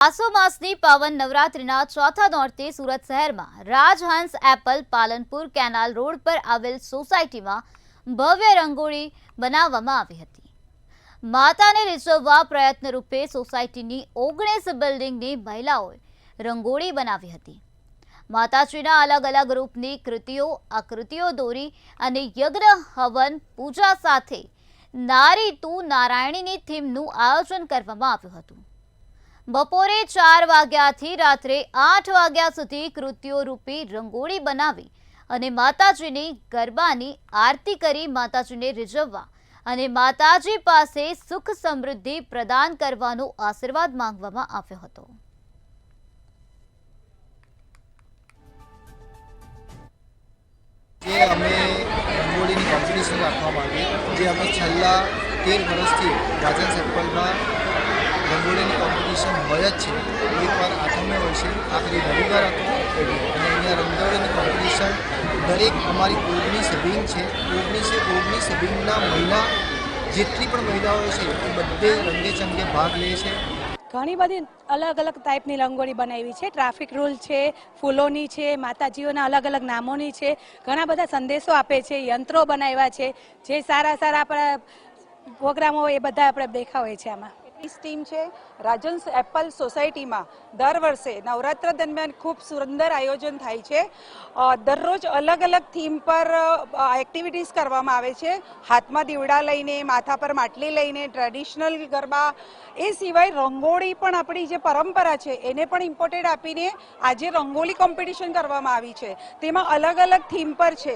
આસો માસની પાવન નવરાત્રિના ચોથા નોરતે સુરત શહેરમાં રાજહંસ એપલ પાલનપુર કેનાલ રોડ પર આવેલ સોસાયટીમાં ભવ્ય રંગોળી બનાવવામાં આવી હતી। માતાને રીઝવવા પ્રયત્ન રૂપે સોસાયટીની 19 બિલ્ડિંગની મહિલાઓએ રંગોળી બનાવી હતી। માતાજીના અલગ અલગ રૂપની કૃતિઓ આકૃતિઓ દોરી અને યજ્ઞ હવન પૂજા સાથે નારી તું નારાયણીની થીમનું આયોજન કરવામાં આવ્યું હતું। બપોરે 4 વાગ્યાથી રાત્રે 8 વાગ્યા સુધી કૃતિઓ રૂપી રંગોળી બનાવી અને માતાજીની ગરબાની આરતી કરી માતાજીને રીઝવવા અને માતાજી પાસે સુખ સમૃદ્ધિ પ્રદાન કરવાનો આશીર્વાદ માંગવામાં આવ્યો હતો। જે અમે રંગોળીની કોમ્પિટિશન રાખવામાં આવી, જે અમે છેલ્લા 13 વર્ષથી રાજન સર્કલમાં રંગોળીની કોમ્પિટિશન હોય જ છે। એકવાર આઠમે વર્ષે આખરી રવિવાર હતો અને અહીંયા રંગોળીની કોમ્પિટિશન દરેક અમારી 19 વિંગ છે, 19 વિંગના મહિલા જેટલી પણ મહિલાઓ છે એ બધે રંગે ચંગે ભાગ લે છે। ઘણી બધી અલગ અલગ ટાઈપની રંગોળી બનાવી છે। ટ્રાફિક રૂલ છે, ફૂલોની છે, માતાજીઓના અલગ અલગ નામોની છે, ઘણા બધા સંદેશો આપે છે, યંત્રો બનાવ્યા છે, જે સારા આપણા પ્રોગ્રામો એ બધા આપણે દેખાવ હોય છે। આમાં ટીમ છે રાજહંસ એપલ સોસાયટીમાં દર વર્ષે નવરાત્ર દરમિયાન ખૂબ સુંદર આયોજન થાય છે। દરરોજ અલગ અલગ થીમ પર એક્ટિવિટીઝ કરવામાં આવે છે। હાથમાં દીવડા લઈને, માથા પર માટલી લઈને, ટ્રેડિશનલ ગરબા, એ સિવાય રંગોળી પણ આપણી જે પરંપરા છે એને પણ ઇમ્પોર્ટન્ટ આપીને આજે રંગોળી કોમ્પિટિશન કરવામાં આવી છે। તેમાં અલગ અલગ થીમ પર છે।